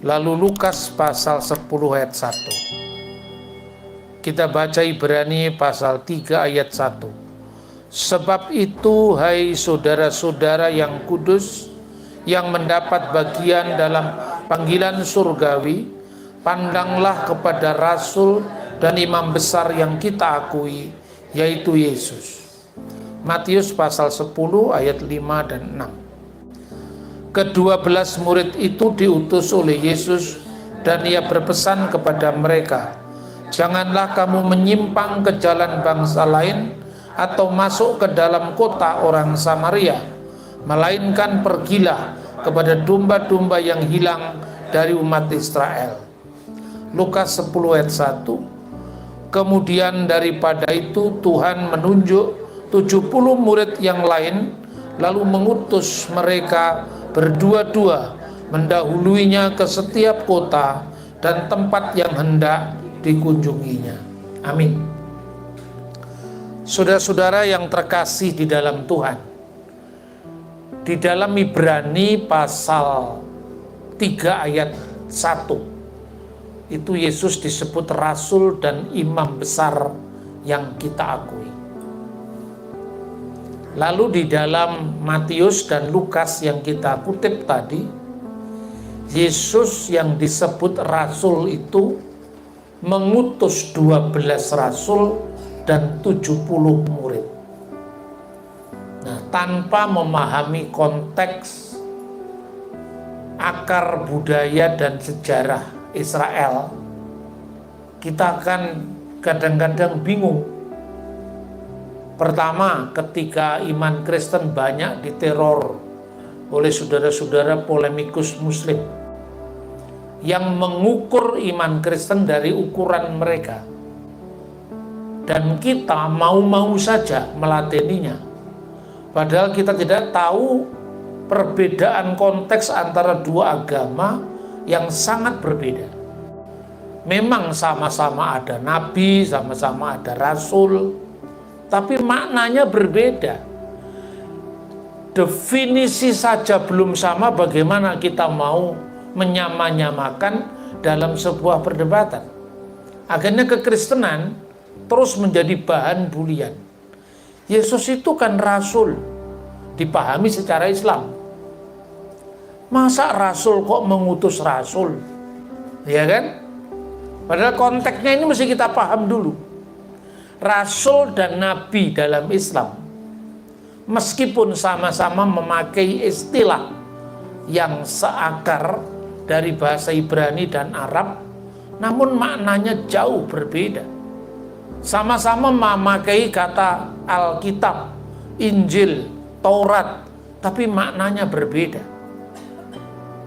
Lalu Lukas pasal 10 ayat 1. Kita baca Ibrani pasal 3 ayat 1. Sebab itu, hai saudara-saudara yang kudus, yang mendapat bagian dalam panggilan surgawi, pandanglah kepada rasul dan imam besar yang kita akui, yaitu Yesus. Matius pasal 10 ayat 5 dan 6. Ke-12 murid itu diutus oleh Yesus dan ia berpesan kepada mereka, janganlah kamu menyimpang ke jalan bangsa lain atau masuk ke dalam kota orang Samaria, melainkan pergilah kepada domba-domba yang hilang dari umat Israel. Lukas 10 ayat 1. Kemudian daripada itu Tuhan menunjuk 70 murid yang lain, lalu mengutus mereka berdua-dua mendahuluinya ke setiap kota dan tempat yang hendak dikunjunginya. Amin. Saudara-saudara yang terkasih di dalam Tuhan, di dalam Ibrani pasal 3 ayat 1 itu Yesus disebut rasul dan imam besar yang kita akui. Lalu di dalam Matius dan Lukas yang kita kutip tadi, Yesus yang disebut rasul itu mengutus 12 rasul dan 70 murid. Nah, tanpa memahami konteks, akar budaya dan sejarah Israel, kita akan kadang-kadang bingung. Pertama, ketika iman Kristen banyak diteror oleh saudara-saudara polemikus Muslim yang mengukur iman Kristen dari ukuran mereka, dan kita mau-mau saja meladeninya, padahal kita tidak tahu perbedaan konteks antara dua agama yang sangat berbeda. Memang sama-sama ada nabi, sama-sama ada rasul, tapi maknanya berbeda. Definisi saja belum sama, bagaimana kita mau menyamanyamakan dalam sebuah perdebatan. Akhirnya kekristenan terus menjadi bahan bulian. Yesus itu kan rasul, dipahami secara Islam. Masa rasul kok mengutus rasul? Ya kan? Padahal konteksnya ini mesti kita paham dulu. Rasul dan nabi dalam Islam, meskipun sama-sama memakai istilah yang seakar dari bahasa Ibrani dan Arab, namun maknanya jauh berbeda. Sama-sama memakai kata Alkitab, Injil, Taurat, tapi maknanya berbeda.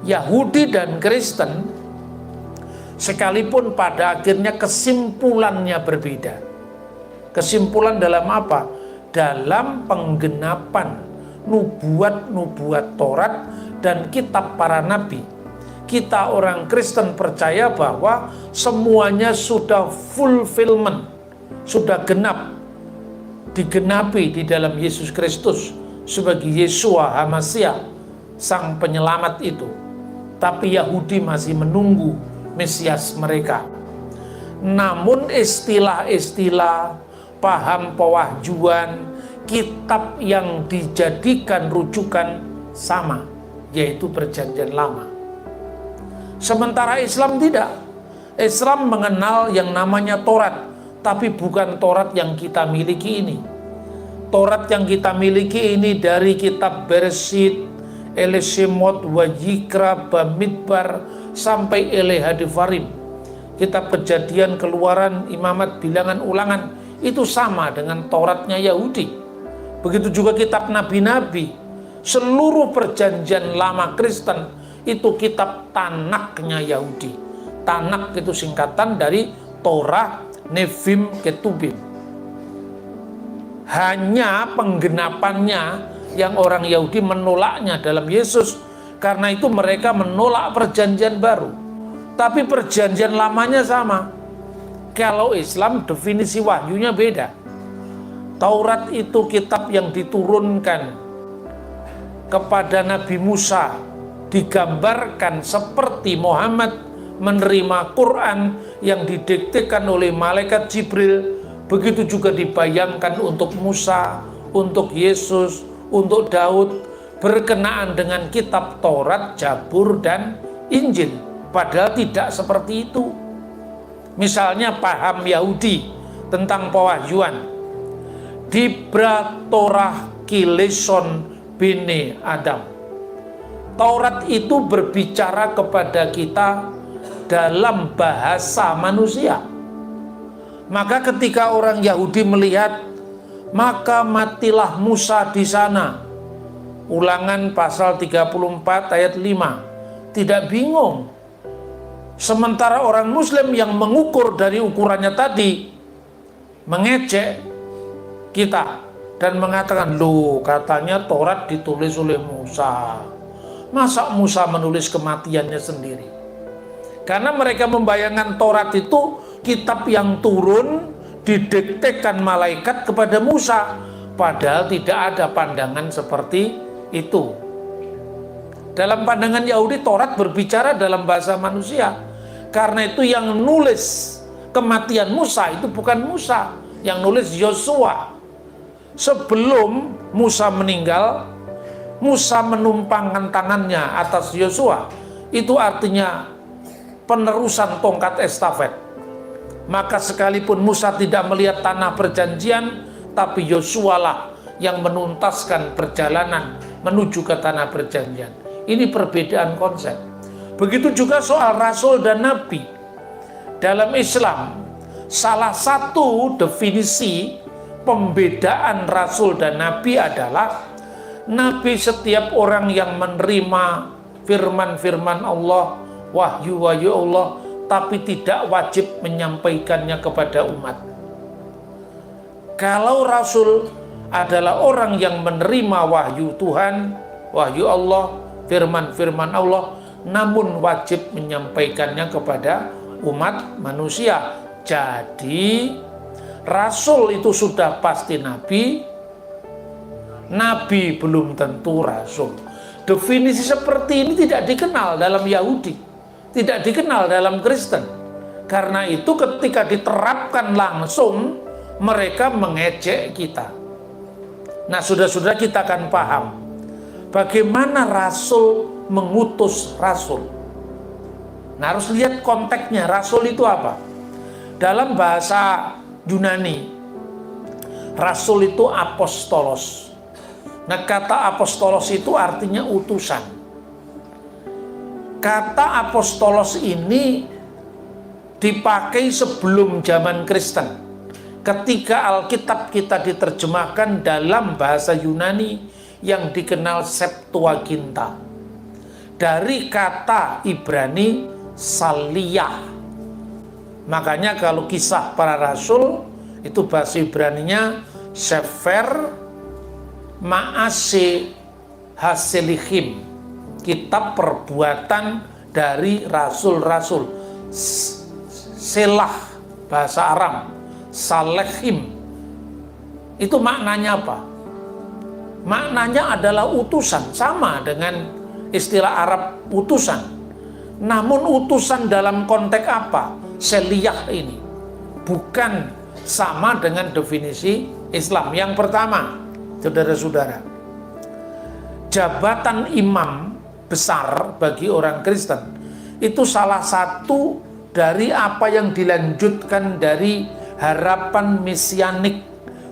Yahudi dan Kristen, sekalipun pada akhirnya kesimpulannya berbeda. Kesimpulan dalam apa? Dalam penggenapan nubuat-nubuat Taurat dan kitab para nabi. Kita orang Kristen percaya bahwa semuanya sudah fulfillment, sudah genap, digenapi di dalam Yesus Kristus sebagai Yeshua HaMashiach, sang penyelamat itu. Tapi Yahudi masih menunggu Mesias mereka. Namun istilah-istilah, paham pewahjuan, kitab yang dijadikan rujukan sama, yaitu Perjanjian Lama. Sementara Islam tidak. Islam mengenal yang namanya Taurat, tapi bukan Taurat yang kita miliki ini. Taurat yang kita miliki ini dari kitab Bereshit, Elishemot, Wayikra, Bamidbar, sampai Elehadivarim. Kitab Kejadian, Keluaran, Imamat, Bilangan, Ulangan, itu sama dengan Tauratnya Yahudi. Begitu juga kitab nabi-nabi. Seluruh perjanjian lama Kristen itu kitab Tanakh-nya Yahudi. Tanakh itu singkatan dari Torah, Nevim, Ketubim. Hanya penggenapannya yang orang Yahudi menolaknya dalam Yesus. Karena itu mereka menolak perjanjian baru. Tapi perjanjian lamanya sama. Kalau Islam definisi wahyunya beda. Taurat itu kitab yang diturunkan kepada Nabi Musa digambarkan seperti Muhammad menerima Quran yang didiktekan oleh malaikat Jibril, begitu juga dibayangkan untuk Musa, untuk Yesus, untuk Daud, berkenaan dengan kitab Taurat, Zabur, dan Injil. Padahal tidak seperti itu. Misalnya paham Yahudi tentang pewahyuan, Dibra Torah Kileson Bene Adam. Taurat itu berbicara kepada kita dalam bahasa manusia. Maka ketika orang Yahudi melihat, maka matilah Musa di sana. Ulangan pasal 34 ayat 5. Tidak bingung. Sementara orang Muslim yang mengukur dari ukurannya tadi, mengejek kita dan mengatakan, loh katanya Taurat ditulis oleh Musa. Masa Musa menulis kematiannya sendiri? Karena mereka membayangkan Taurat itu kitab yang turun didiktekan malaikat kepada Musa. Padahal tidak ada pandangan seperti itu. Dalam pandangan Yahudi, Taurat berbicara dalam bahasa manusia. Karena itu yang nulis kematian Musa itu bukan Musa, yang nulis Yosua. Sebelum Musa meninggal, Musa menumpangkan tangannya atas Yosua. Itu artinya penerusan tongkat estafet. Maka sekalipun Musa tidak melihat tanah perjanjian, tapi Yosua lah yang menuntaskan perjalanan menuju ke tanah perjanjian. Ini perbedaan konsep. Begitu juga soal rasul dan nabi. Dalam Islam, salah satu definisi pembedaan rasul dan nabi adalah nabi setiap orang yang menerima firman-firman Allah, wahyu-wahyu Allah, tapi tidak wajib menyampaikannya kepada umat. Kalau rasul adalah orang yang menerima wahyu Tuhan, wahyu Allah, firman-firman Allah, namun wajib menyampaikannya kepada umat manusia. Jadi rasul itu sudah pasti nabi, nabi belum tentu rasul. Definisi seperti ini tidak dikenal dalam Yahudi, tidak dikenal dalam Kristen. Karena itu ketika diterapkan langsung, mereka mengejek kita. Nah, saudara-saudara, kita akan paham bagaimana rasul mengutus rasul. Nah, harus lihat konteksnya. Rasul itu apa? Dalam bahasa Yunani, rasul itu apostolos. Nah, kata apostolos itu artinya utusan. Kata apostolos ini dipakai sebelum zaman Kristen. Ketika Alkitab kita diterjemahkan dalam bahasa Yunani yang dikenal Septuaginta. Dari kata Ibrani saliyah. Makanya kalau kisah para rasul itu bahasa Ibraninya Sefer Maase Haselihim, kitab perbuatan dari rasul-rasul. Selah bahasa Aram, Salehim, itu maknanya apa? Maknanya adalah utusan, sama dengan istilah Arab utusan. Namun utusan dalam konteks apa? Seliyah ini bukan sama dengan definisi Islam. Yang pertama, saudara-saudara, jabatan imam besar bagi orang Kristen itu salah satu dari apa yang dilanjutkan dari harapan mesianik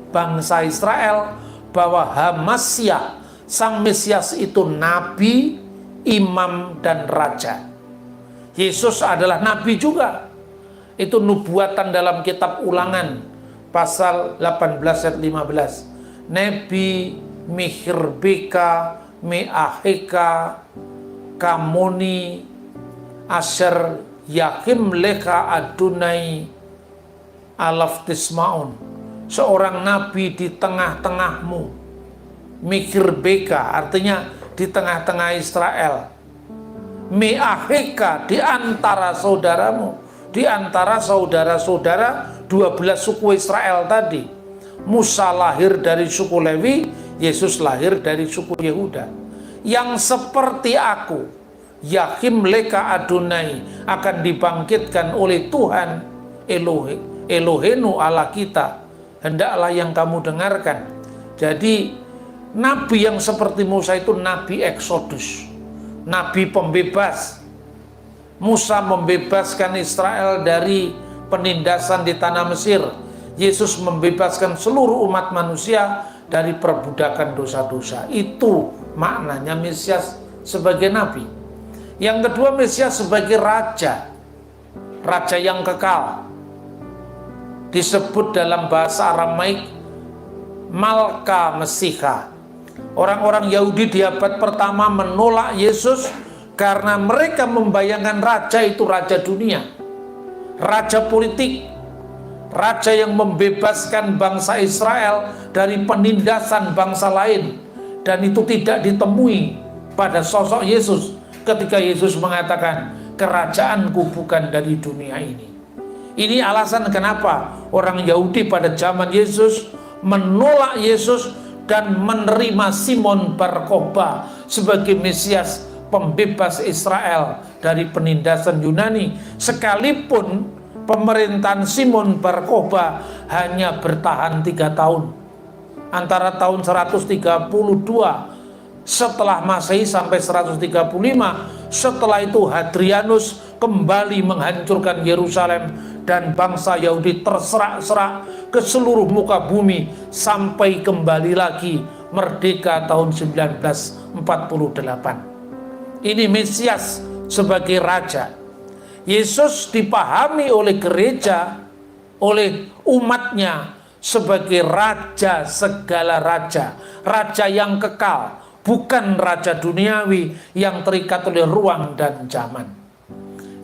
bangsa Israel, bahwa Hamasyah, sang Mesias itu nabi, imam, dan raja. Yesus adalah nabi juga. Itu nubuatan dalam kitab Ulangan pasal 18 ayat 15. Nebi mihirbeka meaheka kamoni asher yakim leka adunai alaftismaun. Seorang nabi di tengah-tengahmu. Mihirbeka artinya di tengah-tengah Israel. Meaheka di antara saudaramu, di antara saudara-saudara 12 suku Israel tadi. Musa lahir dari suku Lewi, Yesus lahir dari suku Yehuda. Yang seperti aku, Yahim leka Adonai, akan dibangkitkan oleh Tuhan Elohenu Allah kita. Hendaklah yang kamu dengarkan. Jadi nabi yang seperti Musa itu nabi Eksodus, nabi pembebas. Musa membebaskan Israel dari penindasan di tanah Mesir. Yesus membebaskan seluruh umat manusia dari perbudakan dosa-dosa. Itu maknanya Mesias sebagai nabi. Yang kedua, Mesias sebagai raja, raja yang kekal. Disebut dalam bahasa Aramaik Malka Mesiha. Orang-orang Yahudi di abad pertama menolak Yesus karena mereka membayangkan raja itu raja dunia, raja politik, raja yang membebaskan bangsa Israel dari penindasan bangsa lain. Dan itu tidak ditemui pada sosok Yesus ketika Yesus mengatakan, kerajaanku bukan dari dunia ini. Ini alasan kenapa orang Yahudi pada zaman Yesus menolak Yesus dan menerima Simon Bar Kokhba sebagai Mesias, pembebas Israel dari penindasan Yunani. Sekalipun pemerintahan Simon Bar Kokhba hanya bertahan 3 tahun, antara tahun 132 setelah Masehi sampai 135. Setelah itu Hadrianus kembali menghancurkan Yerusalem dan bangsa Yahudi terserak-serak ke seluruh muka bumi sampai kembali lagi merdeka tahun 1948. Ini Mesias sebagai raja. Yesus dipahami oleh gereja, oleh umatnya sebagai raja segala raja, raja yang kekal, bukan raja duniawi yang terikat oleh ruang dan zaman.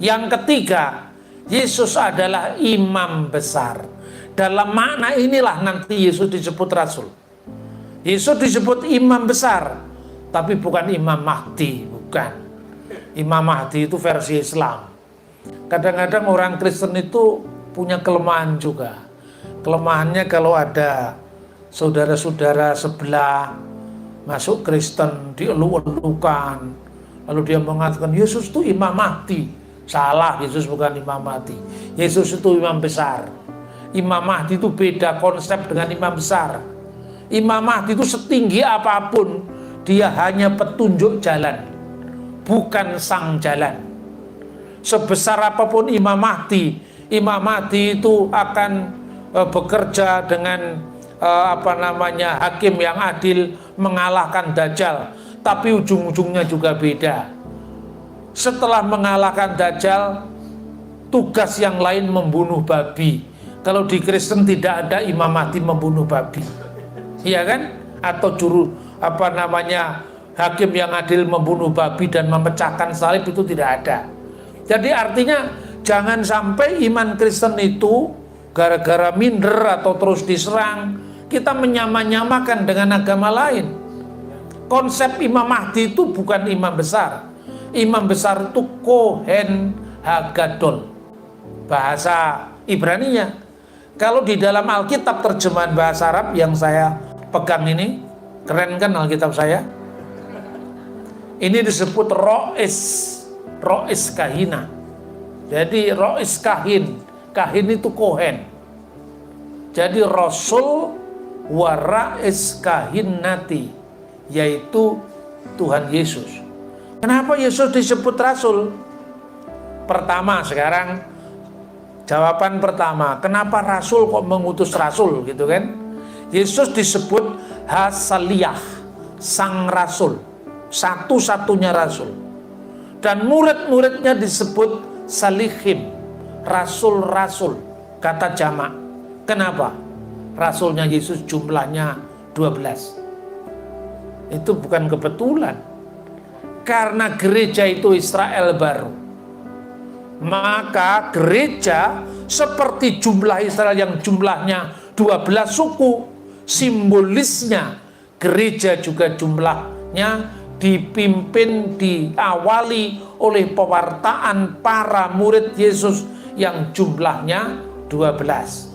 Yang ketiga, Yesus adalah imam besar. Dalam makna inilah nanti Yesus disebut rasul. Yesus disebut imam besar, tapi bukan Imam Mahdi, bukan. Imam Mahdi itu versi Islam. Kadang-kadang orang Kristen itu punya kelemahan juga. Kelemahannya kalau ada saudara-saudara sebelah masuk Kristen, dielu-elukan, lalu dia mengatakan Yesus itu Imam Mahdi. Salah, Yesus bukan Imam Mahdi. Yesus itu imam besar. Imam Mahdi itu beda konsep dengan imam besar. Imam Mahdi itu setinggi apapun, dia hanya petunjuk jalan, bukan sang jalan. Sebesar apapun Imam Mahdi itu akan bekerja dengan hakim yang adil, mengalahkan Dajjal, tapi ujung-ujungnya juga beda. Setelah mengalahkan Dajjal, tugas yang lain membunuh babi. Kalau di Kristen tidak ada Imam Mahdi membunuh babi, iya kan? Atau hakim yang adil membunuh babi dan memecahkan salib, itu tidak ada. Jadi artinya jangan sampai iman Kristen itu gara-gara minder atau terus diserang, kita menyamakan dengan agama lain. Konsep Imam Mahdi itu bukan imam besar. Imam besar itu Kohen Hagadol, bahasa Ibraninya. Kalau di dalam Alkitab terjemahan bahasa Arab yang saya pegang ini, keren kan Alkitab saya? Ini disebut Rois Kahina. Jadi Rois Kahin itu Kohen. Jadi Rasul Warais Kahinati, yaitu Tuhan Yesus. Kenapa Yesus disebut rasul? Pertama, sekarang jawaban pertama, kenapa rasul kok mengutus rasul gitu kan? Yesus disebut Hasaliyah, sang rasul, satu-satunya rasul. Dan murid-muridnya disebut salihim, rasul-rasul, kata jamak. Kenapa? Rasulnya Yesus jumlahnya 12. Itu bukan kebetulan. Karena gereja itu Israel baru, maka gereja seperti jumlah Israel yang jumlahnya 12 suku, simbolisnya gereja juga jumlahnya diawali oleh pewartaan para murid Yesus yang jumlahnya 12.